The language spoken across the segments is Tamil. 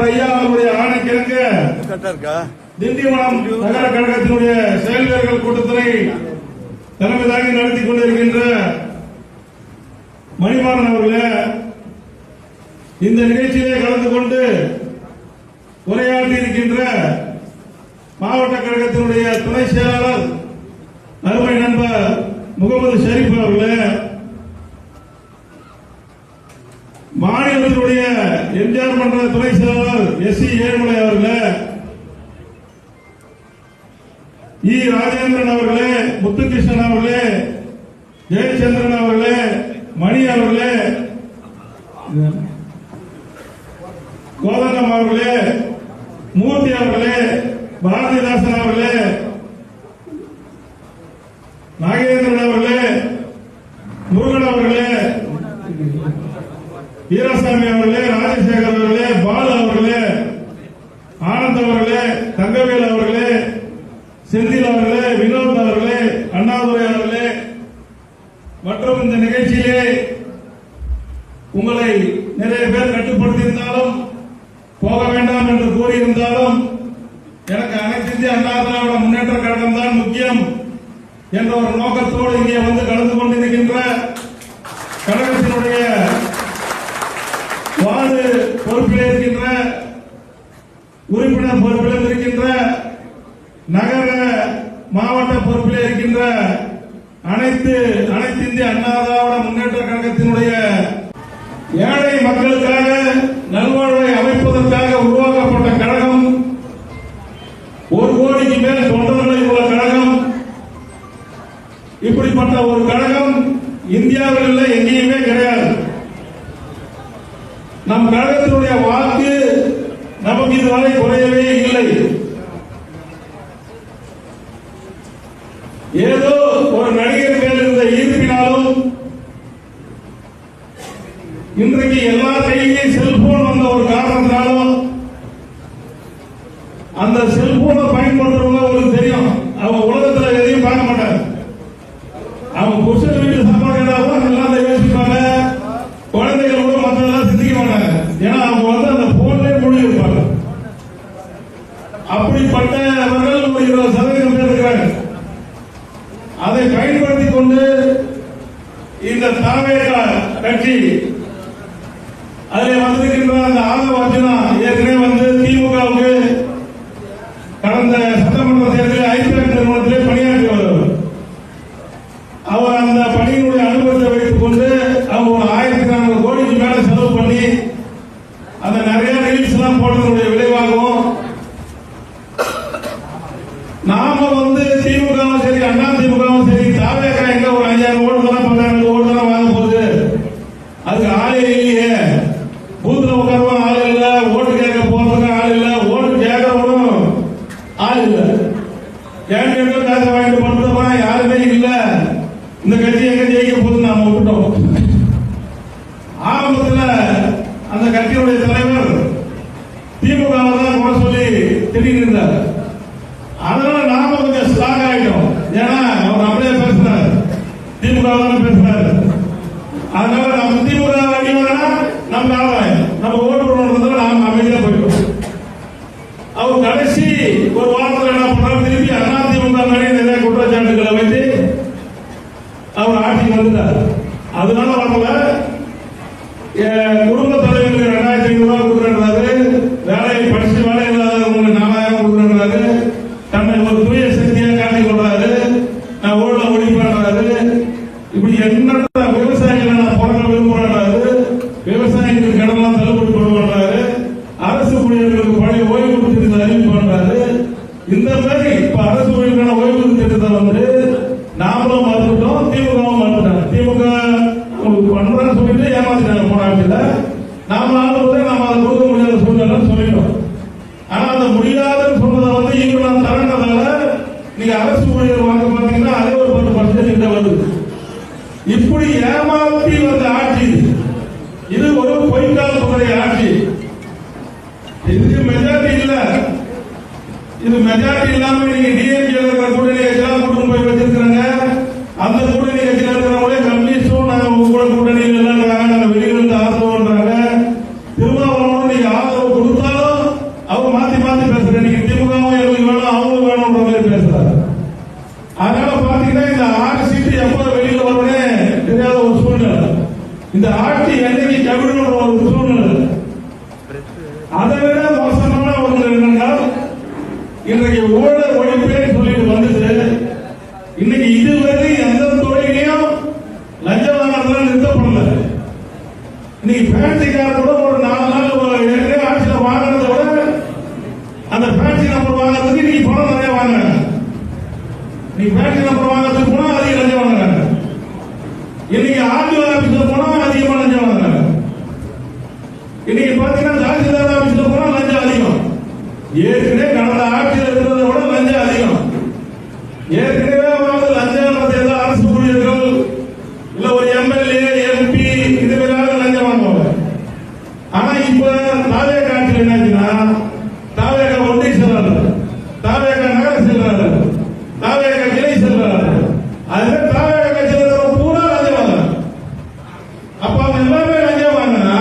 தலைவர் ஐயா அவருடைய ஆணைக்கிழங்க திண்டிவனம் நகர கழகத்தினுடைய செயல்வீரர்கள் கூட்டத்தினை தலைமை தாங்கி நடத்தி கொண்டிருக்கின்ற மணிமாறன் அவர்களே, இந்த நிகழ்ச்சியிலே கலந்து கொண்டு உரையாற்றி இருக்கின்ற மாவட்ட கழகத்தினுடைய துணை செயலாளர் அருமை நண்பர் முகமது ஷரீப் அவர்களே, மாநிலத்தினுடைய எம்ஜிஆர் மன்ற துணை செயலாளர் எஸ் ஏழுமலை அவர்களே, இ ராஜேந்திரன் அவர்களே, முத்துகிருஷ்ணன் அவர்களே, ஜெயச்சந்திரன் அவர்களே, மணி அவர்களே, கோதண்டம் அவர்களே, மூர்த்தி அவர்களே, பாரதிதாசன் அவர்களே, நாகேந்திரன் அவர்களே, முருகன் அவர்களே, வீரசாமி அவர்களே, ராஜசேகர் அவர்களே, பாலு அவர்களே, ஆனந்த் அவர்களே, தங்கவேல் அவர்களே, செந்தில் அவர்களே, வினோத் அவர்களே, அண்ணாதுரை அவர்களே மற்றும் இந்த நிகழ்ச்சியிலே உங்களை நிறைய பேர் கட்டுப்படுத்தியிருந்தாலும் போக வேண்டாம் என்று கூறியிருந்தாலும் எனக்கு அனைத்து இந்திய அண்ணா திராவிட முன்னேற்ற கழகம் தான் முக்கியம் என்ற ஒரு நோக்கத்தோடு இங்கே வந்து கலந்து கொண்டிருக்கின்ற கழகத்தினுடைய வார்டு பொறுப்பில் இருக்கின்ற உறுப்பினர் பொறுப்பில் இருக்கின்ற நகர மாவட்ட பொறுப்பில் இருக்கின்ற அனைத்து இந்திய அண்ணா திராவிட முன்னேற்ற கழகத்தினுடைய ஏழை மக்களுக்காக நல்வாழ்வை அமைப்பதற்காக உருவாக்கப்பட்ட கழகம், 1 கோடிக்கு மேல் தொண்டர்களை உள்ள கழகம். இப்படிப்பட்ட ஒரு கழகம் இந்தியாவில் எங்கேயுமே கிடையாது. நம் கழகத்தினுடைய வாக்கு நமக்கு இதுவரை குறையவே இல்லை. ஏதோ ஒரு நடிகர் மேல் இருந்த ஈர்ப்பினாலும் இன்றைக்கு எல்லா கையிலையும் செல்போன் வந்த ஒரு காரணத்தினாலும் அந்த செல்போனை பயன்படுத்துறவங்க உங்களுக்கு தெரியும், அவங்க உலகத்தில் எதையும் பார்க்க மாட்டாங்க. அவங்க புருஷன் வீட்டு சாப்பாடு கேட்டாலும் எல்லாம் யோசிப்பாங்க, குழந்தைகளோட மற்றதெல்லாம் சிந்திக்க மாட்டாங்க. ஏன்னா அவங்க வந்து அந்த போன்லேயே மூழ்கி இருப்பாங்க. அப்படிப்பட்டவர்கள் ஒரு 20% பேர் இருக்கிறாங்க. அதை பயன்படுத்திக் கொண்டு இந்த தாவேக கட்சி அதில் வந்திருக்கின்ற அந்த ஆதவ அர்ஜுனா ஏற்கனவே வந்து திமுகவுக்கு கடந்த சட்டமன்ற தேர்தலில் ஐபிஎல் நிறுவனத்திலே பணியாற்றி வருவார். அவர் அந்த பணியினுடைய அனுபவத்தை வைத்துக் கொண்டு அவங்க ஒரு 1400 கோடிக்கு மேல செலவு பண்ணி அந்த நிறைய ரீல்ஸ் எல்லாம் போடுறதுடைய விளைவாகவும் நாம வந்து திமுகவும் சரி அண்ணா திமுகவும் சரி தாவேக எங்க ஒரு 5000 ஓட்டு தானே 10000 ஓட்டு தானே வாங்க போகுது, அதுக்கு ஆளே இல்லையே, பூத்துல உட்காரவும் ஆள் இல்ல, ஓட்டு கேட்க போறதுக்கு ஆள் இல்ல, ஓட்டு கேட்கறவனும் ஆள் இல்ல, கேட்க காசு வாங்கிட்டு பண்றதுமா யாருமே இல்ல, இந்த கட்சி எங்க ஜெயிக்க போகுது நாம விட்டுட்டோம். ஆரம்பத்தில் அந்த கட்சியுடைய தலைவர் திமுகவை தான் கூட சொல்லி திடீர்னு இருந்தார். அதனால நாம கொஞ்சம் ஸ்ட்ராங் ஆயிட்டோம். ஏன்னா அவர் அப்படியே பேசுறாரு, திமுக தான் பேசுறாரு. அதனால நம்ம திமுக அடிவானா நம்ம ஆதாயம், நம்ம ஓட்டு போடுறதுல நாம அமைதியா போயிட்டோம். அவர் கடைசி ஒரு வாரத்தில் என்ன பண்றாரு, திருப்பி அண்ணா திமுக மேலே நிறைய குற்றச்சாட்டுகளை வைத்து அவர் ஆட்சிக்கு வந்துட்டார். அதனால வரல குடும்ப தலைவருக்கு 2500 ரூபாய் கொடுக்குறாரு, வேலையை படிச்சு வேலை இல்லாதவங்களுக்கு 4000 கொடுக்குறாரு, தன்னை ஒரு தூய சக்தியா காட்டிக் கொள்றாரு, நான் ஊழல ஒழிப்பாரு, இப்படி என்ன விவசாயிகளை நான் பிறக்க விரும்புறாரு, விவசாயிகளுக்கு கடன்லாம் தள்ளுபடி பண்ணுவாரு, அரசு ஊழியர்களுக்கு பழைய ஓய்வு திட்டத்தை அறிவிப்பு பண்றாரு. இந்த மாதிரி இப்ப அரசு ஊழியர்களுக்கான ஓய்வு திட்டத்தை வந்து நாமளும் மறுத்துட்டோம், திமுகவும் மறுத்துட்டாங்க. திமுக பண்றேன்னு சொல்லிட்டு ஏமாத்திட்டாங்க போன ஆட்சியில. நாம ஆளும்போதே நாம அதை கொடுக்க முடியாத சூழ்நிலை சொல்லிட்டோம். ஆனா அந்த முடியாதுன்னு சொன்னதை வந்து இவங்க நான் தரேன்றதால நீங்க அரசு ஊழியர் வாங்க பாத்தீங்கன்னா அதே ஒரு 10% வருது. இப்படி ஏமாற்றி வந்த ஆட்சி இது ஒரு பொய்க்கால் புகழை ஆட்சி. இது மெஜாரிட்டி இல்ல, இது மெஜாரிட்டி இல்லாம நீங்க டிஎம்கே இருக்கிற கூட்டணி கட்சியெல்லாம் கூட்டு போய் வச்சிருக்காங்க. அந்த கூட்டணி கட்சியில் இருக்கிறவங்களே கம்யூனிஸ்டும் நாங்க உங்களோட கூட்டணியில் எல்லாம் நாங்க வெளியிலிருந்து ஆதரவுன்றாங்க. திருமாவளவன் நீங்க ஆதரவு கொடுத்தாலும் அதை விட மோசமான ஒன்று என்னென்றால் இன்றைக்கு ஊழல் ஒழிப்பேன்னு சொல்லிட்டு வந்துட்டு இன்னைக்கு இதுவரை எந்த தொழிலையும் லஞ்ச வாங்குறதுல நிறுத்தப்படல. இன்னைக்கு ஃபேன்சிக்கார கூட ஒரு 4 நாள் ஏற்கனவே ஆட்சியில் வாங்குறத விட அந்த ஃபேன்சி நம்பர் வாங்குறதுக்கு இன்னைக்கு பணம் நிறைய வாங்குறாங்க. இன்னைக்கு ஃபேன்சி நம்பர் வாங்குறதுக்கு போனா அதிக லஞ்சம் வாங்குறாங்க. இன்னைக்கு ஆர்டிஓ ஆபீஸ்ல போனா அதிகமா லஞ்சம் வாங்குறாங்க. இன்னைக்கு பாத்தீங்கன்னா தாசில்தார் ஆபீஸ்ல போனா லஞ்சம் அதிகம். ஏற்கனவே கடந்த ஆட்சியில் இருக்கிறத விட லஞ்சம் அதிகம். ஏற்கனவே லஞ்சம் ஏதோ அரசு ஊழியர்கள் இல்ல ஒரு எம்எல்ஏ எம்பி இது மேலாக லஞ்சம் வாங்குவாங்க. ஆனா இப்ப தாவேக ஆட்சியில் என்னாச்சுன்னா தாவேக ஒன்றிய செயலாளர், தாவேக நகர செயலாளர், தாவேக கிளை செயலாளர், அதுவே தாவேக கட்சியில் பூரா லஞ்சம் வாங்க. அப்ப அவங்க எல்லாமே லஞ்சம் வாங்கினா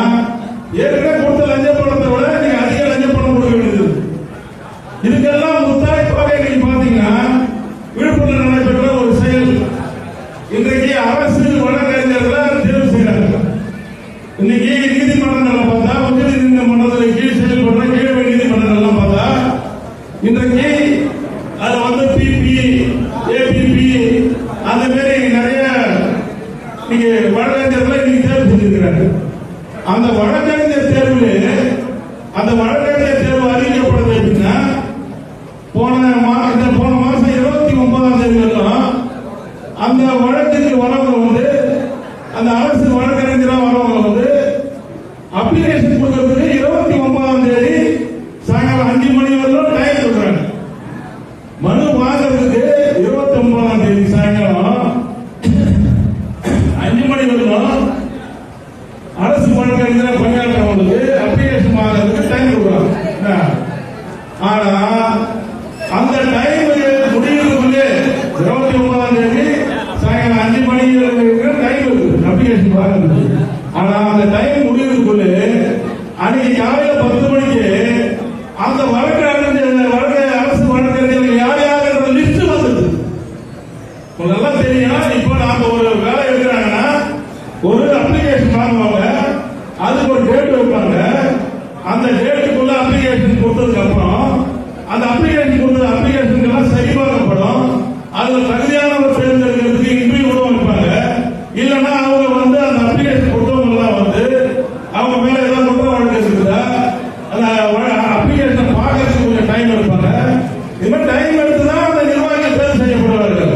ஏற்கனவே கொடுத்த லஞ்ச பணத்தை விட நீங்க அதிக லஞ்ச பணம் கொடுக்க வேண்டியது. இதுக்கெல்லாம் முத்தாய்ப்பாக இன்னைக்கு பாத்தீங்கன்னா விழுப்புரத்தில் நடைபெற்ற ஒரு செயல். இன்றைக்கு அரசு வழக்கறிஞர்களை தேர்வு செய்யறாங்க. இன்னைக்கு நீதிமன்றங்களை பார்த்தா உச்ச நீதிமன்றத்தில் கீழ் செயல்படுற கீழமை நீதிமன்றங்கள்லாம் பார்த்தா இன்றைக்கு அது பிபி ஏபிபி அந்த மாதிரி நிறைய நீங்க வழக்கறிஞர்களை நீங்க தேர்வு செஞ்சிருக்கிறாங்க. அந்த வழக்கறிஞர் தேர்வில் அந்த வழக்கறிஞர் தேர்வு அறிவிக்கப்படுது அப்படின்னா போன மாசம் 29ஆம் தேதி வரலாம் அந்த வழக்குக்கு வரவங்க அந்த அரசு வழக்கறிஞராக வரவங்க அப்ளிகேஷன் கொடுக்கறதுக்கு 29ஆம் தேதி சாயங்காலம் 5 மணி வரலாம் டைம் சொல்றாங்க. மனு வாங்குறதுக்கு 29ஆம் தேதி சாயங்காலம் 5 மணி வரலாம் அரசு வழக்கறிஞராக பணியாற்றவங்களுக்கு அப்ளிகேஷன் வாங்குறதுக்கு டைம் கொடுக்குறாங்க. ஆனா அந்த டைம் முடிவுக்குள்ளே 29ஆம் தேதி சாயங்காலம் 5 மணி டைம் இருக்கு அப்ளிகேஷன் வாங்குறது. ஆனா அந்த டைம் முடிவுக்குள்ளே அன்னைக்கு காலையில 10 மணிக்கு அந்த அரசு வழக்கறிஞர்கள் யார் யார் லிஸ்ட் வந்தது. நல்லா தெரியும். இப்ப நாம ஒரு வேலை எடுக்கிறாங்கன்னா ஒரு அப்ளிகேஷன் வாங்குவாங்க, அதுக்கு ஒரு டேட் வைப்பாங்க. அந்த டேட்டுக்குள்ள அப்ளிகேஷன் கொடுத்ததுக்கு அப்புறம் அந்த அப்ளிகேஷன் எல்லாம் சரிபார்க்கப்படும். அதுல தகுதியானவர் தேர்ந்தெடுக்கிறதுக்கு இன்டர்வியூ கூட வைப்பாங்க. இல்லைன்னா அவங்க அந்த அப்ளிகேஷன் கொடுத்தவங்க எல்லாம் அவங்க மேல ஏதாவது குற்ற வழக்கு இருக்குதா அந்த அப்ளிகேஷன் பார்க்கறதுக்கு கொஞ்சம் டைம் எடுப்பாங்க. இது மாதிரி டைம் எடுத்துதான் அந்த நிர்வாகிகள் தேர்வு செய்யப்படுவார்கள்.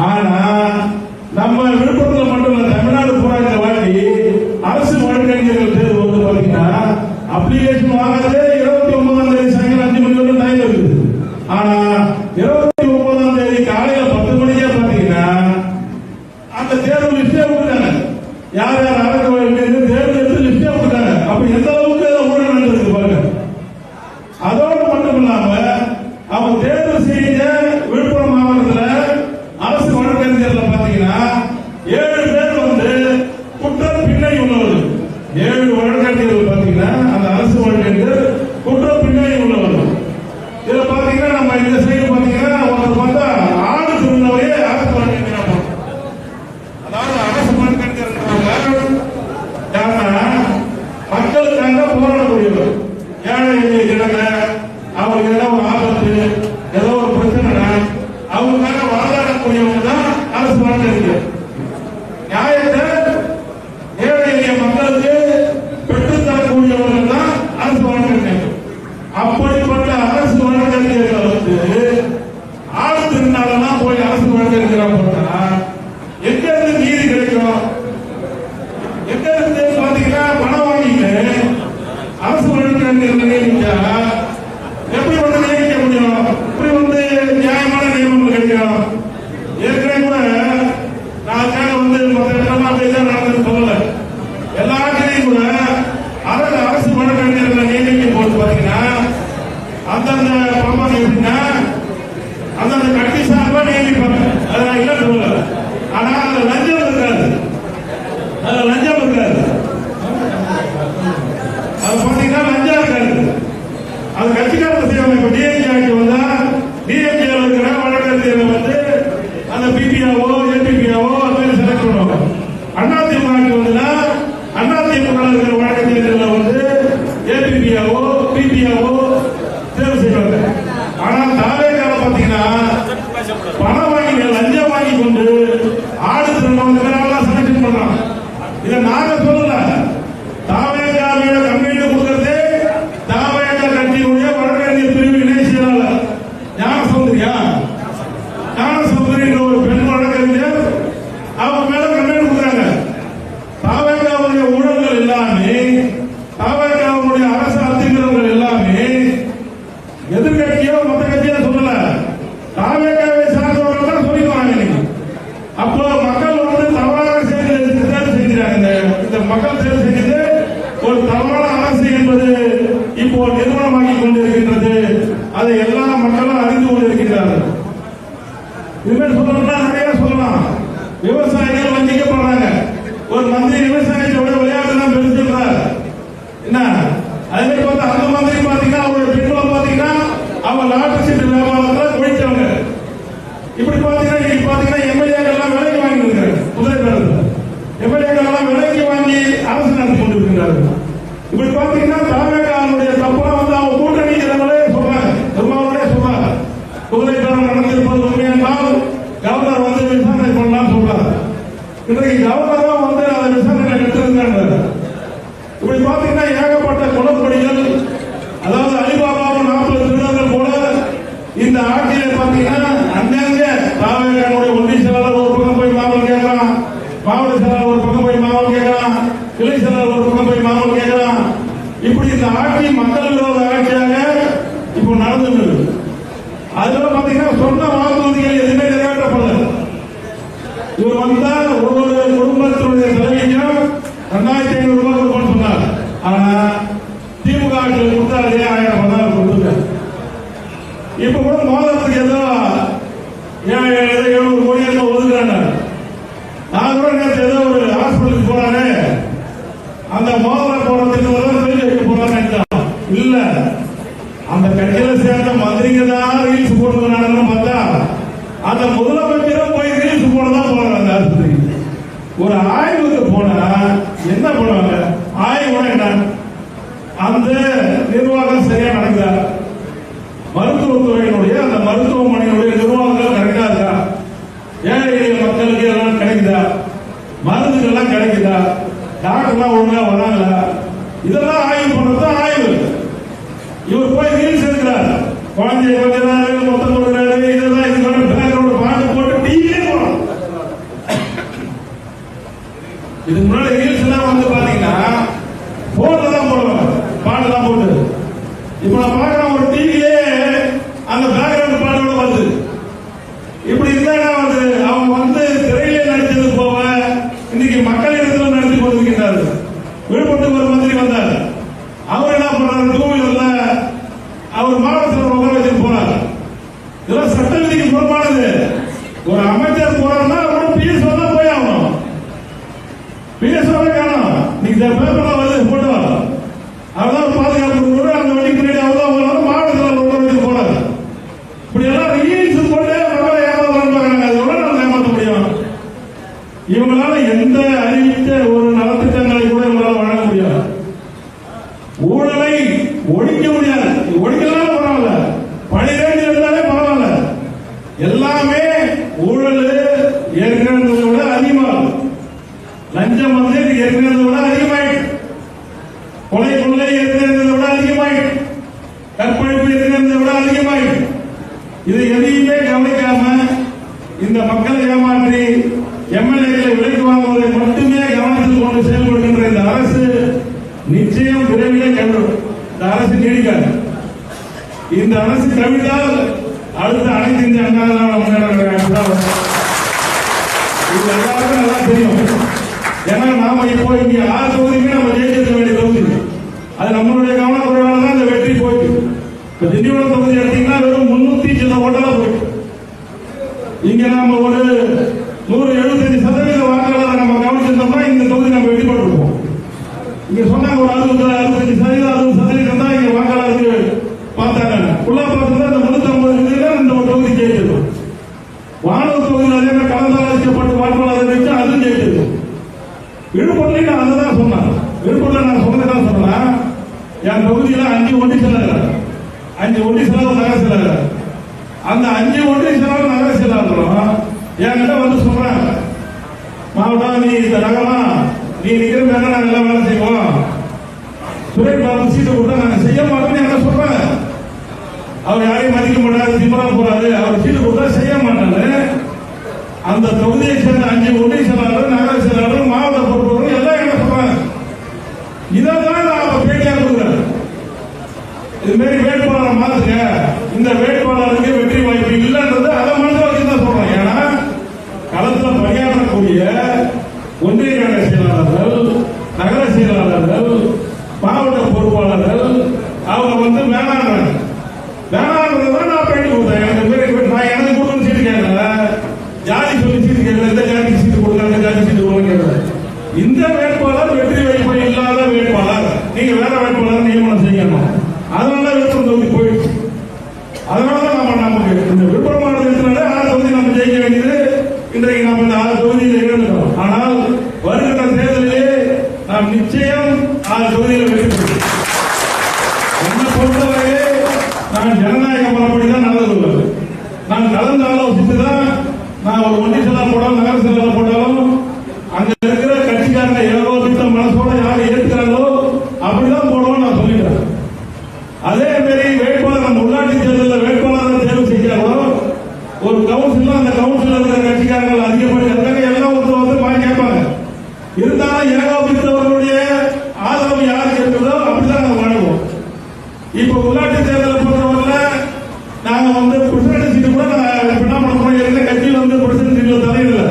ஆனா நம்ம விழுப்புரத்தில் மட்டும் இல்ல, தமிழ்நாடு பூரா இந்த வாட்டி அரசு வழக்கறிஞர்கள் தேர்வு பாத்தீங்கன்னா அப்ளிகேஷன் வாங்குறதே 29ஆம் தேதி சாயங்காலம் 5 மணி வரைக்கும் டைம் இருக்குது. ஆனா 29ஆம் தேதி காலையில 10 மணிக்கே பாத்தீங்கன்னா அந்த தேர்வு லிஸ்டே விட்டுட்டாங்க. யார் யார் அரசு வழக்கறிஞர் தேர்வு எடுத்து லிஸ்டே விட்டுட்டாங்க. அப்ப எந்த அளவுக்கு ஊழல் நடந்திருக்கு பாருங்க. அதோடு மட்டும் இல்லாம அவங்க தேர்வு செஞ்ச விழுப்புரம் மாவட்டத்தில் அரசு வழக்கறிஞர்கள் பாத்தீங்கன்னா 7 பேர் குற்ற பின்னணி உள்ளவர்கள். 7 வழக்கறிஞர்கள் பாத்தீங்கன்னா அந்த அரசு வழக்கறிஞர் குற்ற பின்னணி உள்ளவர்கள். இதுல பாத்தீங்கன்னா நம்ம இந்த சைடு பாத்தீங்கன்னா ஒருத்தர் பார்த்தா ஆடு திருநவையே அரசு வழக்கறிஞர். அதாவது அரசு வழக்கறிஞர் மக்களுக்காக போராடக்கூடியவர். ஏழை கிடங்க அவங்களுக்கு ஏதோ ஒரு ஆபத்து ஏதோ ஒரு பிரச்சனை அவங்களுக்காக வாதாடக்கூடியவங்க தான் அரசு வழக்கறிஞர். நியாயத்தை ஏழை எளிய மக்களுக்கு பெற்றுத்தரக்கூடியவர்கள் தான் அரசு வழக்கறிஞர். அப்படிப்பட்ட அரசு வழக்கறிஞர்கள் ஆடு திருநாளெல்லாம் போய் அரசு வழக்கறிஞராக போட்டா எங்க இருந்து நீதி கிடைக்கும்? எங்க இருந்து பாத்தீங்கன்னா பணம் வாங்கிட்டு அரசு வழக்கறிஞர்கள் நியமிச்சா எப்படி நியமிக்க முடியும்? இப்படி நியாயமான நியமனம் கிடைக்கும். ஏற்கனவே கூட நான் மற்ற இடமா அப்படிதான் நடந்து சொல்லல. எல்லாத்திலையும் கூட அரசு வழக்கறிஞர்களை நியமிக்கும் போது பாத்தீங்கன்னா அந்தந்த பணம் எப்படின்னா அந்தந்த கட்சி சார்பா நியமிப்பாங்க. அதை நான் இல்ல சொல்லல. ஆனா அதுல லஞ்சம் இருக்காது. அதுல லஞ்சம் இருக்காது. அது பாத்தீங்கன்னா லஞ்சம் இருக்காது. அது கட்சிக்காரங்க செய்வாங்க. இப்ப டிஎம்கே ஆட்சி வந்தா டிஎம்கே இருக்கிற வழக்கறிஞர்கள் அந்த பிபிஆவோ ஏபிபிஆவோ அது மாதிரி செலக்ட் பண்ணுவாங்க. அதிமுக ஆட்சி வந்தா அதிமுக இருக்கிற வழக்கறிஞர்கள் ஏபிபிஆவோ எம்பியாவோ தேர்வு செய்வாங்க. ஆனா தாவேக்கால பாத்தீங்கன்னா பணம் வாங்கி லஞ்சம் வாங்கி கொண்டு ஆடு திருநெல்லாம் செலக்ஷன் பண்றான். இதை நாங்க சொல்லல, தாவேக்காவோட கம்பெனி கொடுக்கறதே தாவேக்கா கட்சியுடைய வழக்கறிஞர் பிரிவு இணை செயலாளர் ஞானசௌந்தரியா ஞானசௌந்தரி ஒரு பெண் வழக்கறிஞர் அவங்க மேல கம்பெனி கொடுக்குறாங்க. தாவேக்காவுடைய ஊழல்கள் எல்லாமே, தாவேக்காவுடைய அரசு அத்துமீறல்கள் எல்லாமே எதிர்கட்சியோ மற்ற கட்சியோ சொல்லல, தாவேக்காவை சார்ந்தவர்கள் தான் சொல்லிக்குவாங்க. அப்போ மக்கள் வந்து தவறாக தேர்வு செஞ்சாங்க. இந்த மக்கள் தேர்வு செஞ்சது ஒரு தவறான அரசு என்பது இப்போ நிறுவனமாக்கி கொண்டிருக்கின்றது. அதை எல்லா மக்களும் அறிந்து கொண்டிருக்கிறார்கள். இதுமாதிரி சொல்லணும்னா நிறைய சொல்லலாம். விவசாயிகள் வஞ்சிக்கப்படுறாங்க. ஒரு மந்திரி விவசாயத்தோட விளையாட்டு தான் பெருசுன்றார். என்ன அதே மாதிரி பார்த்தா அந்த மந்திரி பாத்தீங்கன்னா அவருடைய பெண்களை பாத்தீங்கன்னா அவங்க லாட்டரி சீட்டு வியாபாரத்தில் ஒழிச்சவங்க. இப்படி பாத்தீங்கன்னா எம்எல்ஏக்கள் எல்லாம் விலைக்கு வாங்கி இருக்கிறாங்க. குதிரை பேரத்தில் எம்எல்ஏக்கள் எல்லாம் விலைக்கு வாங்கி அரசு நடத்தி கொண்டிருக்கிறார்கள். இப்படி பாத்தீங்கன்னா தாவேக்காவுடைய தப்பெல்லாம் வந்து அவங்க கூட்டணி சொல்றாங்க, பெருமாளே சொல்றாங்க. குதிரை பேரம் நடந்திருப்பது உண்மை என்றால் கவர்னர் வந்து விசாரணை பண்ணலாம் சொல்றாரு. இன்றைக்கு கவர்னரும் வந்து அதை விசாரணை எடுத்திருக்காங்க. இப்படி பாத்தீங்கன்னா ஏகப்பட்ட குளப்படிகள், அதாவது அலிபாபாவும் 40 திருடர்கள் போல இந்த ஆட்சியில பாத்தீங்கன்னா அங்கங்க தாவேக்காவுடைய ஒன்றிய செயலாளர் ஒரு பக்கம் போய் மாவட்டம் கேட்கலாம், மாவட்ட செயலாளர் ஒரு பக்கம் போய் மாவட்டம் கேட்கலாம், கிளை செயலாளர் ஒரு பக்கம் போய் மாவட்டம் கேட்கலாம். இப்படி இந்த ஆட்சி மக்கள் விரோத ஆட்சியாக இப்போ நடந்து. அதுல பாத்தீங்கன்னா சொன்ன வாக்குறுதிகள் எதுவுமே நிறைவேற்றப்படல. இவர் வந்தா ஒவ்வொரு குடும்பத்தினுடைய தலைவிக்கும் 2500 ரூபாய் கொடுப்போம்னு சொன்னார். ஆனா திமுக ஆட்சியில் கொடுத்தா அதே 1000 கொடுத்துருக்காரு. இப்ப கூட மோதலத்துக்கு ஏதோ 700 கோடி ஏதோ ஒதுக்குறாங்க. நான் கூட நேற்று ஏதோ ஒரு ஹாஸ்பிட்டலுக்கு போனாரு, அந்த மோதல போறதுக்கு வைக்க போறாங்க. இல்ல, அந்த கட்சியில சேர்ந்த மந்திரிங்க தான் ரீல்ஸ் போடுறாங்கன்னு பார்த்தா அந்த முதலமைச்சரும் போய் ரீல்ஸ் போடதான் போறாங்க. அந்த ஆஸ்பத்திரிக்கு ஒரு ஆய்வுக்கு போனா என்ன பண்ணுவாங்க? ஆய்வு என்ன? அந்த நிர்வாகம் சரியா நடக்குதா? மருத்துவத்துறையினுடைய அந்த மருத்துவமனையினுடைய நிர்வாகங்கள் கரெக்டா இருக்கா? ஏழை எளிய மக்களுக்கு எல்லாம் கிடைக்குதா? மருந்துகள் எல்லாம் கிடைக்குதா? டாக்டர்லாம் ஒழுங்கா வராங்களா? இதெல்லாம் ஆய்வு பண்றதுதான் ஆய்வு. இவர் போய் ரீல்ஸ் எடுக்கிறார், குழந்தைய கொஞ்சம் மொத்தம் கொடுக்கிறாரு. இதெல்லாம் இதுக்கான பேக்கரோட பாட்டு போட்டு டிவியே போறோம். இதுக்கு முன்னாடி ரீல்ஸ் எல்லாம் வந்து பாத்தீங்கன்னா போன்ல தான் போடுவாங்க, பாட்டு தான் போட்டு. இப்ப நான் பாக்குறேன் ஒரு டிவிலே அந்த பேக்ரவுண்ட் பாட்டோட வருது. இப்படி இருந்தா வந்து அவங்க வந்து திரையிலே நடிச்சது போக இன்னைக்கு மக்கள் இடத்துல நடத்தி கொண்டிருக்கிறார்கள். விழுப்புரத்துக்கு ஒரு மந்திரி வந்தார். அவர் என்ன பண்றாரு? 2 வீலர்ல அவர் மாவட்டத்தில் உட்கார வச்சுட்டு போறாரு. இதெல்லாம் சட்ட விதிக்கு புறமானது. ஒரு அமைச்சர் போறாருன்னா அவரும் பிஎஸ்ஓ தான் போய் ஆகணும். பிஎஸ்ஓவே காணும். நீங்க பேப்பர்ல வந்து போட்டோ அவர்தான் பாதுகாப்பு அந்த வண்டிக்கு பின்னாடி அவர்தான் மாவட்டத்தில் உட்கார வச்சுட்டு போறாரு. இப்படி எல்லாம் ரீல்ஸ் போட்டு மக்களை ஏமாத்துறாங்க. அது எவ்வளவு நம்ம ஏமாற்ற முடியும்? இவங்களால எந்த அறிவித்த ஒரு நலத்திட்டங்களை கூட இவங்களால வழங்க முடியாது. ஊழலை ஒழிக்க முடியாது. ஒழிக்கலாம் பரவாயில்ல, 12 இருந்தாலே பரவாயில்ல. எல்லாமே ஊழல் ஏற்கனவே விட அதிகமாகும். லஞ்சம் வந்து ஏற்கனவே விட அதிகமாயிட்டு, கொலை கொள்ளை ஏற்கனவே விட அதிகமாயிட்டு, கற்பழிப்பு ஏற்கனவே விட அதிகமாயிட்டு. இது எதையுமே கவனிக்காம இந்த மக்களை ஏமாற்றி எம்எல்ஏக்களை விலைக்கு வாங்குவதை மட்டுமே கவனத்தில் கொண்டு செயல்படுகின்ற இந்த அரசு நிச்சயம் விரைவிலே கவிழும். இந்த அரசு நீடிக்காது. இந்த அரசு கவிழ்ந்தால் அடுத்த அனைத்து இந்திய அண்ணா முன்னேற்ற இது எல்லாருக்கும் நல்லா தெரியும். ஏன்னா நாம இப்போ இங்க 6 தொகுதியுமே நம்ம ஜெயிச்சிருக்க வேண்டிய தொகுதி. அது நம்மளுடைய கவனக்குறைவால தான் இந்த வெற்றி போயிட்டு. இப்ப திண்டிவனம் தொகுதி எடுத்தீங்கன்னா வெறும் 300 சில ஓட்டெல்லாம் போயிட்டு. இங்க நாம ஒரு 175% வாக்காளரை நம்ம கவனிச்சிருந்தோம்னா இந்த தொகுதி நம்ம வெற்றி பெற்றிருப்போம். இங்க சொன்னாங்க ஒரு 65% தான் இங்க வாக்காளருக்கு பார்த்தாங்க. ஃபுல்லா பார்த்தா இந்த 350 இந்த ஒரு தொகுதி ஜெயிச்சிருக்கும். வானூர் தொகுதியில் அதே மாதிரி கலந்தாலோசிக்கப்பட்டு வாக்காளரை வச்சு அதுவும் ஜெயிச்சிருக்கும். விழுப்புரத்துல நான் அதை தான் சொன்னேன். விழுப்புரத்துல நான் சொன்னதான் சொன்னேன். என் தொகுதியில 5 ஒன்றிய செயலாளர், 5 ஒன்றிய செயலாளர், நகர செயலாளர். அந்த 5 ஒன்றிய செயலாளர் நகர செயலாளரும் என்கிட்ட வந்து சொல்றாங்க, மாவட்டம் நீ இந்த நகரமா நீ நிக்கிற மேல நாங்க எல்லாம் வேலை செய்வோம், சுரேஷ் பாபு சீட்டு கொடுத்தா நாங்க செய்ய மாட்டோம்னு என்ன சொல்றாங்க. அவர் யாரையும் மதிக்க மாட்டாரு, திமுக போறாரு, அவர் சீட்டு கொடுத்தா செய்ய மாட்டாரு. அந்த தொகுதியை சேர்ந்த 5 ஒன்றிய செயலாளர், நகர செயலாளர், மாவட்ட பொறுப்பவர்கள் எல்லாம் என்ன சொல்றாங்க, இதான் நான் பேட்டியா கொடுக்குறேன். இது மாதிரி வேட்பாளரை மாத்துங்க, இந்த வேட்பாளருக்கு வெற்றி வாய்ப்பு இல்லைன்றது அதை மனதில் வச்சுதான் சொல்றேன். ஏன்னா களத்தில் பணியாற்றக்கூடிய ஒன்றிய கழக செயலாளர்கள், நகர செயலாளர்கள், மாவட்ட பொறுப்பாளர்கள் அவங்க வந்து வேணான்றாங்க. வேணான்றதுதான் நான் பேட்டி கொடுத்தேன். எனக்கு கொடுக்கணும் சீட்டு கேட்கல, ஜாதி சொல்லி சீட்டு கேட்கல, எந்த ஜாதிக்கு சீட்டு கொடுக்காங்க, ஜாதி சீட்டு கொடுக்க கேட்கல. இந்த வேட்பாளர் வெற்றி வாய்ப்பு இல்லாத வேட்பாளர், நீங்க வேற வேட்பாளர் நியமனம் செய்யணும். அதனால விழுப்புரம் தொகுதி போயிடுச்சு. அதனாலதான் நமக்கு இந்த விழுப்புரம் மாவட்டத்தினால 6 தொகுதி நம்ம ஜெயிக்க வேண்டியது இன்றைக்கு நம்ம இந்த 6 தொகுதியில் இழந்துட்டோம். ஆனால் வருகின்ற தேர்தலிலே நாம் நிச்சயம் 6 தொகுதியில் வெற்றி பெறுவோம். என்னை பொறுத்தவரை நான் ஜனநாயக முறைப்படிதான் நடந்து கொள்வது. நான் கலந்து ஆலோசித்துதான் நான் ஒரு ஒன்றிய செயலாளர் போட்டாலும் நகர செயலாளர் போட்டாலும் அங்க இருக்கிற கட்சிக்காரங்க ஏகோபித்த மனசோட யாரை ஏற்கிறாங்களோ அப்படிதான் போடுவோம் நான் சொல்லிக்கிறேன். அதே மாதிரி வேட்பாளர் நம்ம உள்ளாட்சி தேர்தலில் வேட்பாளரை தேர்வு செய்யறோம். ஒரு கவுன்சில், அந்த கவுன்சில் இருக்கிற கட்சிக்காரர்கள் அதிகப்படி எல்லாம் வந்து கேட்பாங்க. இருந்தாலும் ஏகோபித்தவர்களுடைய ஆதரவு யாருக்கு இருக்கிறதோ அப்படிதான் நாங்கள் வழங்குவோம். இப்ப உள்ளாட்சி தேர்தலை பொறுத்தவரை நாங்க வந்து பிரசிடன்ட் சீட்டு கூட என்ன பண்ணுறோம், கட்சியில் வந்து பிரசிடன்ட் சீட்ல தலையிடல,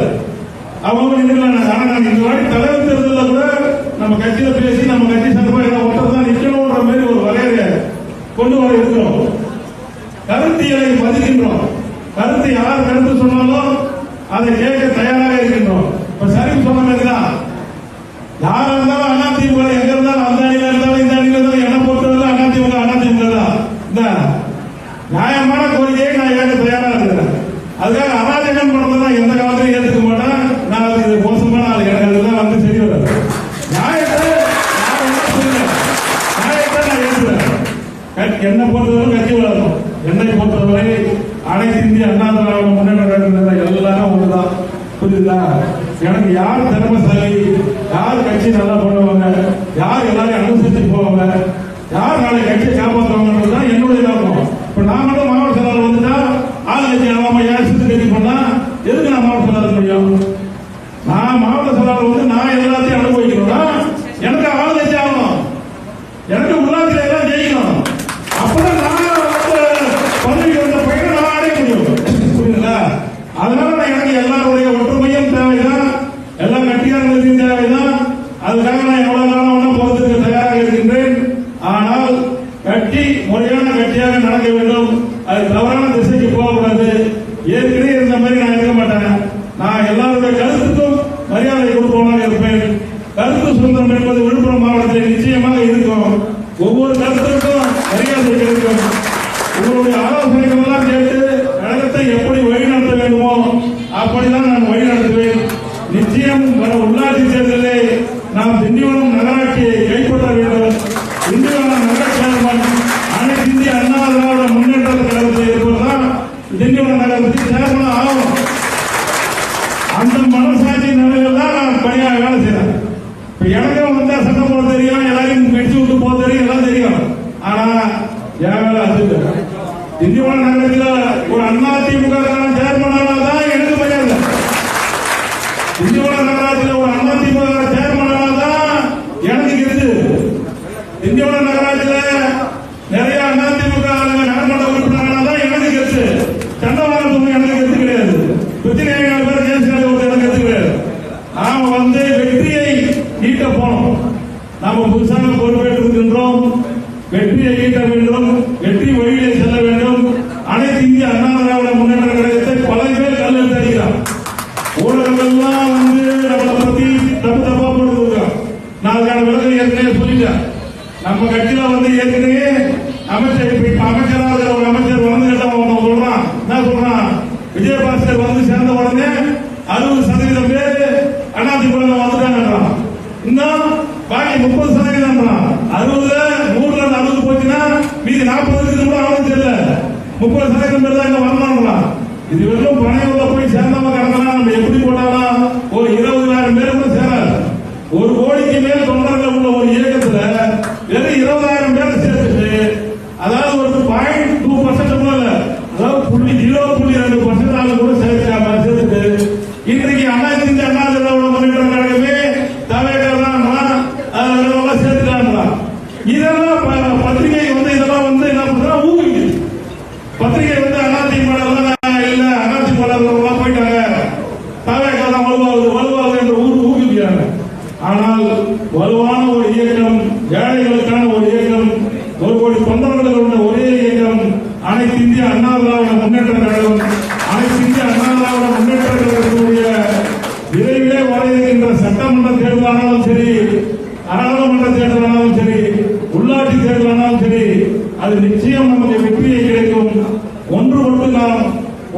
அவங்க நின்றுக்கலாம். ஆனா நாங்க இந்த வாட்டி தலைவர் தேர்தலில் கூட நம்ம கட்சியில பேசி நம்ம கட்சி சார்பாக ஒருத்தர் தான் நிற்கணும்ன்ற மாதிரி ஒரு வரையறை கொண்டு வர இருக்கிறோம். கருத்தியலை மதிக்கின்றோம். கருத்து யார் கருத்து சொன்னாலும் அதை கேட்க தயாராக இருக்கின்றோம். இப்ப சரி சொன்ன மாதிரிதான் யாரா இருந்தாலும் அதிமுக எங்க இருந்தாலும் அந்த அணியில இருந்தாலும் இந்த அணியில இருந்தாலும் என்ன பொறுத்தவரை அதிமுக தான். இந்த நியாயமான கோரிக்கையை நான் ஏற்க தயாராக இருக்கிறேன். அதுக்காக அராஜகம் பண்ணதான் எந்த காலத்திலும் ஏற்றுக்க மாட்டேன். நான் அது மோசமான ஆள், எனக்கு அதுதான் வந்து சரி வராது. நியாயத்தை நான் ஏற்றுக்கிறேன். என்னை பொறுத்தவரை கட்சி வளரணும். என்னை பொறுத்தவரை அனைத்து இந்திய அண்ணா திராவிட முன்னேற்ற கழகம் எல்லாரும் ஒன்றுதான். புரியுதா? எனக்கு யார் திறமைசாலி, யார் கட்சி நல்லா பண்ணுவாங்க, யார் எல்லாரையும் அனுசரிச்சு போவாங்க, யார் நாளை கட்சியை காப்பாற்றுவாங்கன்றதுதான் என்னுடைய நோக்கம். இப்ப நான் மட்டும் மாவட்ட செயலாளர் வந்துட்டா ஆள் கட்சி ஆகாம ஏசிட்டு கட்சி பண்ணா எதுக்கு நான் மாவட்ட செயலாளர் முடியும்? நான் மாவட்ட செயலாளர் வந்து நான் எல்லாத்தையும் அனுபவிக்கணும்னா எனக்கு ஆள் கட்சி ஆகணும், எனக்கு உள்ளாட்சியில எல்லாம் ஜெயிக்கணும். அப்பதான் நான் பதவிக்கு வந்த பையனை நான் அடைய முடியும். புரியுதுங்களா? அதனால எனக்கு எல்லாருடைய ஒற்றுமையும் தேவைதான், எல்லா கட்சியாளர்களுக்கும் தேவைதான். அதுக்காக நான் எவ்வளவு காலம் பொறுத்திருக்க தயாராக இருக்கின்றேன். ஆனால் கட்சி முறையான கட்சியாக நடக்க வேண்டும். அது தவறான திசைக்கு போகக்கூடாது. ஏற்கனவே இருந்த மாதிரி நான் இருக்க மாட்டேன். நான் எல்லாருடைய கருத்துக்கும் மரியாதை கொடுப்பவனாக இருப்பேன். கருத்து சுதந்திரம் என்பது விழுப்புரம் மாவட்டத்தில் நிச்சயமாக இருக்கும். ஒவ்வொரு கருத்துக்கும் மரியாதை கிடைக்கும். உங்களுடைய ஆலோசனைகள் எல்லாம் கேட்டு கழகத்தை எப்படி வழிநடத்த வேண்டுமோ அப்படிதான் நான் வழிநடத்துவேன். நிச்சயம் உள்ளாட்சி தேர்தலில் நாம் திண்டிவனம் நகராட்சியை கைப்பற்ற வேண்டும். திண்டிவனம் நகர சேர்மன் அனைத்து இந்திய அண்ணா திராவிட முன்னேற்ற கழகத்தில் இருப்பதுதான் திண்டிவனம் நகரத்துக்கு சேர்மன் ஆகும். அந்த மனசாட்சி நிலையில் தான் நான் பணியாக வேலை செய்யறேன். இப்ப எனக்கும் வந்தா சட்டம் போட தெரியும், எல்லாரையும் வெடிச்சு விட்டு போக தெரியும், எல்லாம் தெரியும். ஆனா என் வேலை அது திண்டிவனம் நகரத்தில் ஒரு அதிமுக சேர்மனால தான் எனக்கு மரியாதை. திண்டிவனம் நகராட்சியில் ஒரு அதிமுக சேர்மனால தான் எனக்கு இருக்கு. திண்டிவனம் நகராட்சியில் நிறைய அதிமுக நகர்மன்ற உறுப்பினர்களால் தான் எனக்கு கருத்து. சண்டவாளம் எனக்கு கருத்து கிடையாது. பிரச்சனை பேர் கேசுகளை ஒரு எனக்கு கருத்து கிடையாது. நாம வந்து வெற்றியை ஈட்ட போனோம். நாம புதுசாக பொறுப்பேற்றிருக்கின்றோம். வெற்றியை ஈட்ட வேண்டும், வெற்றி வழியிலே செல்ல வேண்டும். அனைத்து இந்திய அண்ணா திராவிட முன்னேற்ற கழகத்தை பல பேர் கல்லெடுத்து அடிக்கிறார். ஊடகங்கள்லாம் வந்து நம்மளை பத்தி தப்பு தப்பா போட்டுருக்காங்க. நான் அதுக்கான விலகல் ஏற்கனவே சொல்லிட்டேன். நம்ம கட்சியில வந்து ஏற்கனவே அமைச்சராக ஒரு அமைச்சர் வந்து சொல்றான். என்ன சொல்றான்? விஜயபாஸ்கர் வந்து சேர்ந்த உடனே 60% பேர் அதிமுக வந்துட்டாங்க. இன்னும் பாக்கி 30% 60 100 60 போச்சுன்னா இன்னைக்கு 40 கூட ஆகும் தெரியல, 30% பேர் தான் இங்க வரணும்லாம். இது வெறும் பனையூர்ல போய் சேர்ந்தவங்க கடந்தா நம்ம எப்படி போட்டாலும் ஒரு 20,000 பேர் கூட சேராது. 1 கோடிக்கு மேல் தொண்டர்கள் உள்ள ஒரு இயக்கத்துல வெறும் 20,000 பேர் சேர்த்துட்டு, அதாவது ஒரு 0.2% கூட இல்ல, அதாவது 0.2% கூட சேர்த்துட்டு இன்றைக்கு அனைத்து அண்ணா திராவிட முன்னேற்ற கழகமே தலைவர்கள்லாம் சேர்த்துட்டாங்களா. இதெல்லாம் பத்திரிகை இதெல்லாம் என்ன பண்றா ஊக்குவிக்குது. பத்திரிகை அதிமுக இல்ல அதிமுக போயிட்டாங்க, தலைவர்கள் வலுவாகுது என்று ஊக்குவிக்கிறாங்க. ஆனால் வலுவான ஒரு இயக்கம், ஏழைகளுக்கான ஒரு இயக்கம், 1 கோடி தொண்டர்கள் உள்ள ஒரே இயக்கம் அனைத்து இந்திய அண்ணா திராவிட முன்னேற்ற கழகம். அனைத்து இந்திய அண்ணா திராவிட முன்னேற்ற கழகத்தினுடைய விரைவிலே வர இருக்கின்ற சட்டமன்ற தேர்தலானாலும் சரி, நாடாளுமன்ற தேர்தலானாலும் சரி, உள்ளாட்சி தேர்தலானாலும் சரி, அது நிச்சயம் நமக்கு வெற்றியை கிடைக்கும். ஒன்று மட்டும் நாம்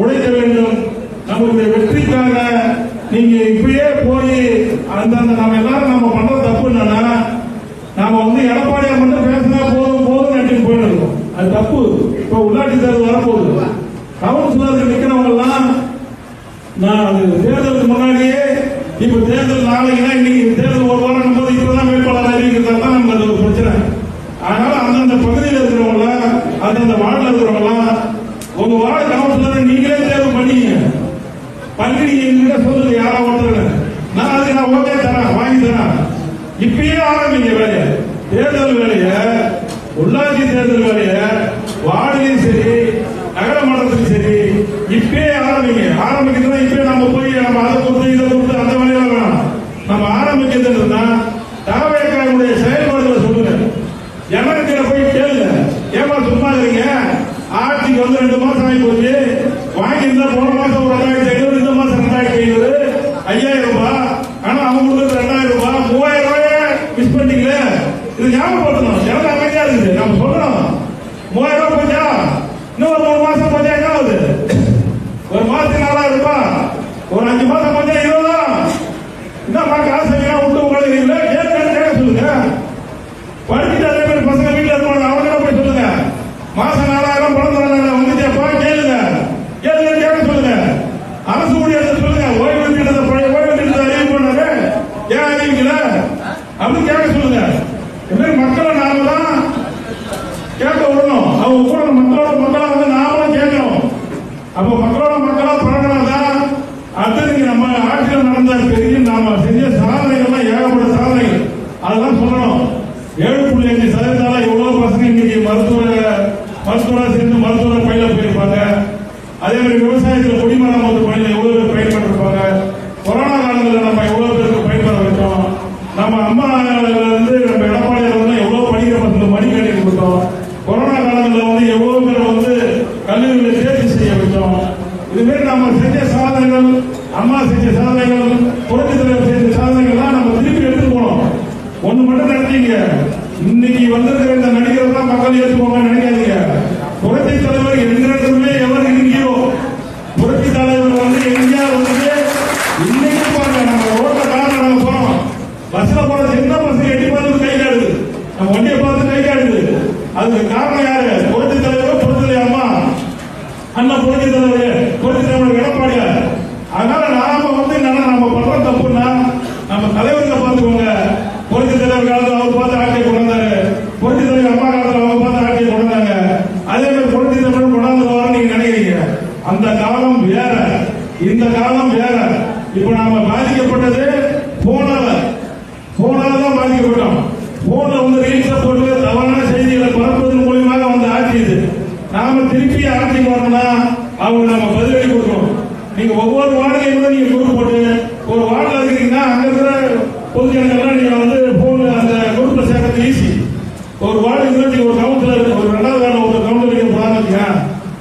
உழைக்க வேண்டும். நம்முடைய வெற்றிக்காக நீங்க இப்பயே போய் நம்ம எல்லாரும் நம்ம பண்ற தப்பு என்னன்னா, நாம எடப்பாடியார் மட்டும் பேசினா போதும் போதும் நினைச்சு போயிட்டு இருக்கோம். அது தப்பு. இப்ப உள்ளாட்சி தேர்தல் வரப்போகுது. கவுன்சிலருக்கு நிக்கிறவங்க எல்லாம் நான் தேர்தலுக்கு முன்னாடியே, இப்ப தேர்தல் நாளைக்குன்னா இன்னைக்கு தேர்தல் ஒரு வாரம் போது இப்பதான் வேட்பாளர் அறிவிக்கிறதா தான் நமக்கு அது ஒரு பிரச்சனை. அதனால அந்தந்த பகுதியில் இருக்கிறவங்கள, அந்தந்த வார்டில் இருக்கிறவங்கள, உங்க வார்டு கவுன்சிலர் நீங்களே தேர்வு பண்ணீங்க என்கிட்ட சொல்லுங்க, யாரா ஒருத்தர் நான் அதுக்கு நான் ஓகே தரேன், வாங்கி தரேன். இப்பயே ஆரம்பிங்க வேலைய, தேர்தல் வேலைய, உள்ளாட்சி தேர்தல் வேலைய, வார்டிலையும் சரி நகரமன்றத்திலும் சரி இப்பயே ஆரம்பிங்க. ஆரம்பிக்கிறதா இப்பயே நம்ம போய் நம்ம அதை கொடுத்து இதை கொடுத்து அந்த வேலையில வேணாம். நம்ம ஆரம்பிக்கிறதுன்னா தாவேக்காவுடைய செயல்பாடுகளை சொல்லுங்க. எமர்கிட்ட போய் கேளுங்க, ஏமா சும்மா இருக்கீங்க, ஆட்சிக்கு 2 மாசம் ஆகி போச்சு, வாங்கியிருந்தா போன மாசம் ஒரு 2,500, இந்த மாசம் 2,500, 5,000 ரூபாய். ஆனா அவங்களுக்கு 2,000 ரூபாய், 3,000 ரூபாய மிஸ் பண்ணிக்கல. இது ஞாபகப்படுத்தணும். எவ்வளவு அமைதியா இருக்குது நம்ம சொல்றோம். 3,000 ரூபாய் போச்சா, இன்னும் ஒரு 3 மாசம் போச்சா என்ன ஆகுது? ஒரு மாசத்துக்கு 4,000 ரூபாய், ஒரு 5 மாசம் போச்சா 20,000. என்னப்பா காசு விட்டு உங்களுக்கு இல்லை கேட்க சொல்லுங்க. படிச்சுட்டு அதே மாதிரி பசங்க வீட்டில் இருப்பாங்க, அவங்க போய் சொல்லுங்க, மாசம் 4,000 பணம் தராங்க வந்துச்சேப்பா கேளுங்க, கேட்க சொல்லுங்க. அரசு ஊழியர்கள் சொல்லுங்க, ஓய்வு திட்டத்தை பழைய ஓய்வு திட்டத்தை அறிவிப்பு பண்ணாரு, ஏன் அறிவிக்கல அப்படின்னு கேட்க சொல்லுங்க. இது மாதிரி மக்களை நாம தான் கேட்க விடணும். அவங்க கூட மக்களோட நாமளும் கேட்கணும். அப்ப மக்களோட மக்களா பழகினாதான் அடுத்து நம்ம ஆட்சியில் நடந்த பெரிய நாம செஞ்ச சாதனைகள்லாம் ஏகப்பட்ட சாதனைகள் அதெல்லாம் சொல்லணும். 7.5% எவ்வளவு பசங்க இன்னைக்கு மருத்துவ சேர்ந்து மருத்துவ பயில போயிருப்பாங்க. அதே மாதிரி விவசாயத்தில் குடிமராமத்து பணியில எவ்வளவு பேர் பயன்பட்டிருப்பாங்க. கொரோனா காலங்களில் நம்ம எவ்வளவு பேருக்கு பயன்பட வச்சோம். நம்ம அம்மா இருந்து நம்ம எடப்பாடியார் எவ்வளவு படிக்கிற பசங்க மடிக்கணி கொடுத்தோம். கொரோனா காலங்களில் எவ்வளவு பேர் கல்லூரிகளை தேர்ச்சி செய்ய வச்சோம். இதுமாரி நம்ம செஞ்ச சாதனைகள், அம்மா செஞ்ச சாதனைகள், புரட்சி தலைவர் செஞ்ச சாதனைகள்லாம் நம்ம திருப்பி எடுத்து போனோம். ஒண்ணு மட்டும் நினைச்சீங்க, இன்னைக்கு வந்திருக்கிற இந்த நடிகர் தான் மக்கள் ஏற்றுக்கோங்க நினைக்காதீங்க. புரட்சி தலைவர் எங்கிருந்துமே எவர் எங்கேயோ புரட்சி தலைவர் எங்கேயா இன்னைக்கு பாருங்க, நம்ம ரோட்ல காரணம் நாங்க போறோம், பஸ்ல போற சின்ன பசங்க எட்டி பார்த்து கை காடுது, நம்ம வண்டியை பார்த்து கை காடுது. அதுக்கு காரணம் யாரு? புரட்சி தலைவர், புரட்சி அம்மா, அண்ணா புரட்சி தலைவர், புரட்சி தலைவர் எடப்பாடியார். அதனால நாம நம்ம பண்ற தப்புன்னா நம்ம தலைவர்களை பார்த்துக்கோங்க. புரட்சி தலைவர் காலத்தில் அவர் பார்த்து ஆட்சியை கொண்டாரு, புரட்சி தலைவர் அம்மா காலத்தில் அவங்க பார்த்து ஆட்சியை கொண்டாங்க. அதே மாதிரி புரட்சி தலைவர் கொண்டாந்து நீங்க நினைக்கிறீங்க. அந்த காலம் வேற, இந்த காலம் வேற. இப்ப நாம பாதிக்கப்பட்டது போனால தான் பாதிக்கப்பட்டோம். போன்ல ரீல்ஸ போட்டு தவறான செய்திகளை பரப்புவதன் மூலியமாக ஆட்சி இது. நாம திருப்பி ஆட்சிக்கு வரணும்னா அவங்க நம்ம பதிலடி கொடுக்கணும். நீங்க ஒவ்வொரு வார்டுலையும் நீங்க குரூப் போட்டு ஒரு வார்டில் இருக்கிறீங்கன்னா அங்க இருக்கிற பொதுஜனங்கள்லாம் நீங்க போன்ல அந்த குரூப்ல சேர்க்கறது ஈஸி. ஒரு வார்டு நீங்க ஒரு கவுன்சிலர், ஒரு 2வது வார்டு ஒரு கவுன்சிலர் போறாங்க,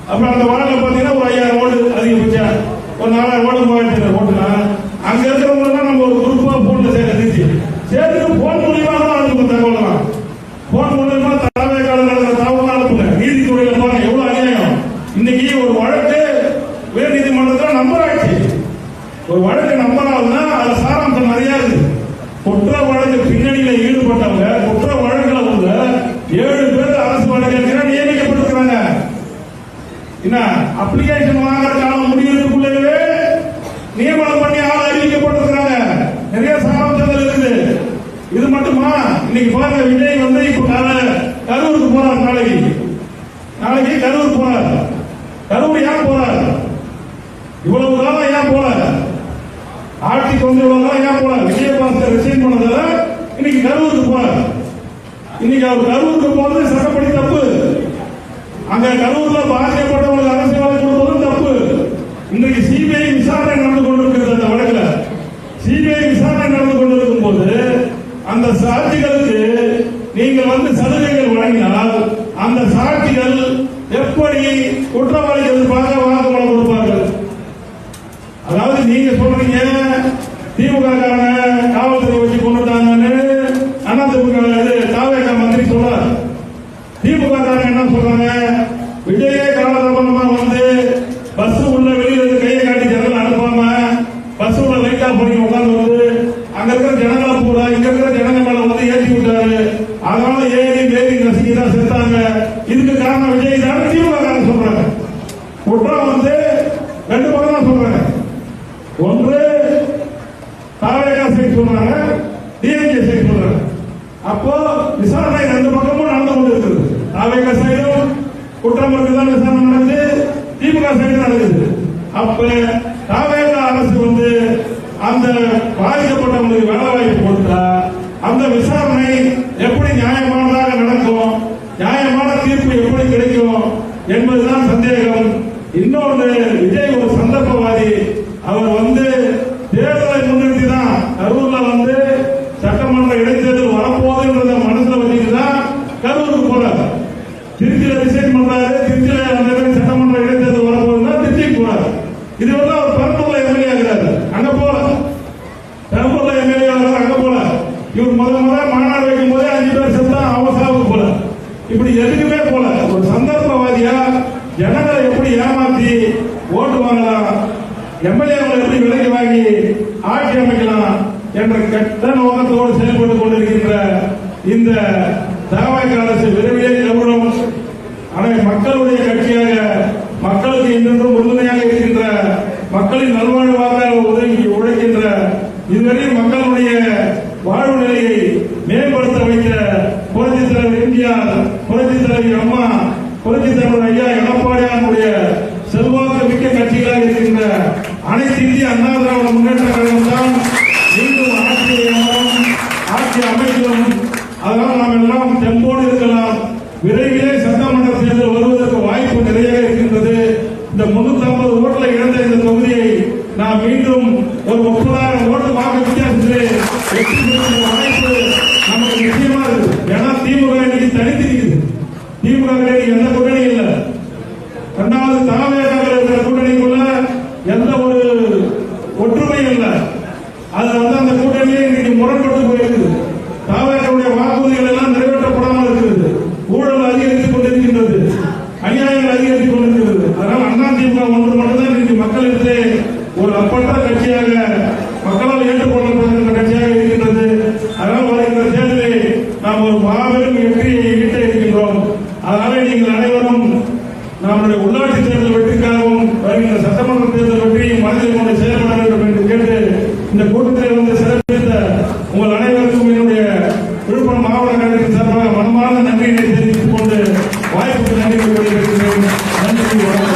அப்புறம் அந்த வார்டில் பாத்தீங்கன்னா ஒரு 5,000 ஓட்டு அதிகபட்சம், ஒரு 4,000 ஓட்டு 3,000 ஓட்டுனா அங்க இருக்கிறவங்க நம்ம ஒரு குரூப்பா போன்ல சேர்த்து போன் மூலியமாக தான் அனுப்புங்க. தகவலாம் போன் மூலியமா தலைமைக்கால நடக்கிற தகவல் அனுப்புங்க. நீதித்துறையில பாருங்க எவ்வளவு அநியாயம். இன்னைக்கு ஒரு வழக்கு உயர் நீதிமன்றத்தில் நம்பர் ஆயிடுச்சு. ஒரு அப்ளிகேஷன் வாங்குற காலம் முடியறதுக்குள்ளவே நியமனம் பண்ணி ஆள் அறிவிக்கப்பட்டிருக்கிறாங்க. நிறைய சாராம்சங்கள் இருக்குது. இது மட்டுமா? இன்னைக்கு பாருங்க, விஜய் வந்து இப்ப கரூருக்கு போறார். நாளைக்கு கரூர் போறார். கரூர் ஏன் போறார்? இவ்வளவு காலம் ஏன் போறார்? ஆட்சிக்கு வந்து இவ்வளவு காலம் ஏன் போறார்? விஜயபாஸ்கர் ரிசைன் பண்ணதால இன்னைக்கு கரூருக்கு போறார். இன்னைக்கு அவர் கரூருக்கு போறது சட்டப்படி தப்பு. அங்க கரூர்ல பாதிக்கப்பட்டவங்களுக்கு அரசியல் கொடுப்பதும் தப்பு. இன்றைக்கு சிபிஐ விசாரணை நடந்து கொண்டிருக்கிறது. அந்த வழக்குல சிபிஐ விசாரணை நடந்து கொண்டிருக்கும் போது அந்த சாட்சிகளுக்கு நீங்கள் வந்து சலுகைகள் வழங்கினால் அந்த சாட்சிகள் எப்படி குற்றவாளிகள் வாக்குமூலம் கொடுப்பார்கள்? அதாவது நீங்க சொல்றீங்க திமுக காவல்துறை வச்சு கொண்டுட்டாங்கன்னு தாவேக மந்திரி சொல்றார். திமுக என்ன சொல்றாங்க? விஜயே காலதாமதமா வந்து பஸ் உள்ள வெளியில கையை காட்டி ஜனங்கள் அனுப்பாம பஸ் உள்ள லைட் ஆஃப் பண்ணி உட்கார்ந்து வந்து அங்க இருக்கிற ஜனங்களை பூரா இங்க இருக்கிற ஜனங்க மேல வந்து ஏற்றி விட்டாரு. அதனால ஏறி ரசிகதான் செத்தாங்க. இதுக்கு காரணம் விஜய் தான் திமுக சொல்றாங்க. குற்றம் வந்து ரெண்டு பக்கம் தான் சொல்றாங்க. ஒன்று தாவேகா சைடு சொல்றாங்க, டிஎம்கே சைடு சொல்றாங்க. அப்போ விசாரணை ரெண்டு பக்கமும் நடந்து கொண்டு இருக்குது. தாவேகா சைடும் குற்றம் இருக்குதான் விசாரணை நடக்குது, திமுக சைடு நடக்குது. அப்ப தாவேகா அரசு வந்து அந்த பாதிக்கப்பட்டவங்களுக்கு வேலை வாய்ப்பு கொடுத்தா அந்த விசாரணை எப்படி நியாயமானதாக நடக்கும், நியாயமான தீர்ப்பு எப்படி கிடைக்கும் என்பதுதான் சந்தேகம். இன்னொன்று, விஜய் ஒரு சந்தர்ப்பவாதி. அவர் வந்து தேர்தலை முன்னிறுத்தி தான் கரூர்ல வந்து சட்டமன்ற இடைத்தேர்தல் வரப்போகுதுன்றத மனசுல வச்சுதான் கரூருக்கு போறாரு. திருச்சியில ரிசைன் பண்றாரு. திருச்சியில சட்டமன்ற இடைத்தேர்தல் வரப்போகுதுன்னா திருச்சிக்கு போறாரு. இது வந்து அவர் பெரம்பூர்ல எம்எல்ஏ ஆகிறாரு. அங்க போல பெரம்பூர்ல எம்எல்ஏ ஆகிறாரு. அங்க போல இவர் முதல் மாநாடு வைக்கும் போதே 5 பேர் செத்தா அவசாவுக்கு போல. இப்படி எதுக்குமே போல ஒரு சந்தர்ப்பவாதியா ஜனங்களை எப்படி ஏமாத்தி ஓட்டு வாங்கலாம், எம்எல்ஏக்களை எப்படி விலைக்கு வாங்கி ஆட்சி அமைக்கலாம் என்ற கெட்ட நோக்கத்தோடு செயல்பட்டுக் கொண்டிருக்கின்ற இந்த தாவேகா அரசு விரைவிலே கவனம். ஆனால் மக்களுடைய கட்சியாக, மக்களுக்கு என்றென்றும் உறுதுணையாக இருக்கின்ற, மக்களின் நல்வாழ்வாக உழைக்கின்ற, இதுவரை மக்களுடைய வாழ்வு நிலையை மேம்படுத்த வைத்த புரட்சித் தலைவர் எம்ஜிஆர், புரட்சித் தலைவர் அம்மா, புரட்சித் தலைவர் ஐயா எடப்பாடியாருடைய செல்வாக்கு மிக்க கட்சிகளாக இருக்கின்ற அனைத்து இந்திய அண்ணா திராவிட முன்னேற்ற கழகம் தான் மீண்டும் ஆட்சி அமைக்கும். அதனால் நாம் எல்லாம் தெம்போடு இருக்கலாம். விரைவிலே சட்டமன்ற தேர்தல் வருவதற்கு வாய்ப்பு நிறைய இருக்கின்றது. இந்த 350 ஓட்டுல இழந்த இந்த தொகுதியை நாம் மீண்டும் ஒரு 30,000 ஓட்டு வாக்கு வித்தியாசத்திலே வெற்றி பெறும் வாய்ப்பு நமக்கு நிச்சயமா இருக்கு. ஏன்னா திமுக இன்னைக்கு தனித்திருக்குது. திமுக எந்த கூட்டணி இல்லை. இரண்டாவது தாவேகா இருக்கிற கூட்டணிக்குள்ள எந்த ஒரு ஒற்றுமையும் இல்லை. அது வந்து அந்த கூட்டணியே இன்னைக்கு முரண்பட்டு போயிருக்குது. தாவேகாவுடைய வாக்குறுதிகள் எல்லாம் நிறைவேற்றப்படாமல் இருக்கிறது. ஊழல் அதிகரித்துக் கொண்டிருக்கின்றது, அநியாயங்கள் அதிகரித்துக் கொண்டிருக்கிறது. அதனால் அண்ணா திமுக ஒன்று மட்டும்தான் இன்னைக்கு மக்களிடத்திலே ஒரு அப்பட்ட கட்சியாக, மக்களால் ஏற்றுக்கொள்ளப்படுகின்ற கட்சியாக இருக்கின்றது. அதனால் வருகின்ற தேர்தலில் நாம் ஒரு மாபெரும் வெற்றியை ஈட்ட இருக்கின்றோம். அதனால நீங்கள் அனைவரும் நம்முடைய உள்ளாட்சி தேர்தல் வெற்றிக்காகவும் வருகின்ற சட்டமன்ற தேர்தல் வெற்றியும் மனதில் கொண்டு செயல்பட வேண்டும் என்று கேட்டு இந்த கூட்டத்தில் வந்து சிறப்பித்த உங்கள் அனைவருக்கும் என்னுடைய விழுப்புரம் மாவட்ட கழகத்தின் சார்பாக மனமார்ந்த நன்றியினை தெரிவித்துக் கொண்டு வாய்ப்புக்கு நன்றி கூறியிருக்கிறேன். நன்றி.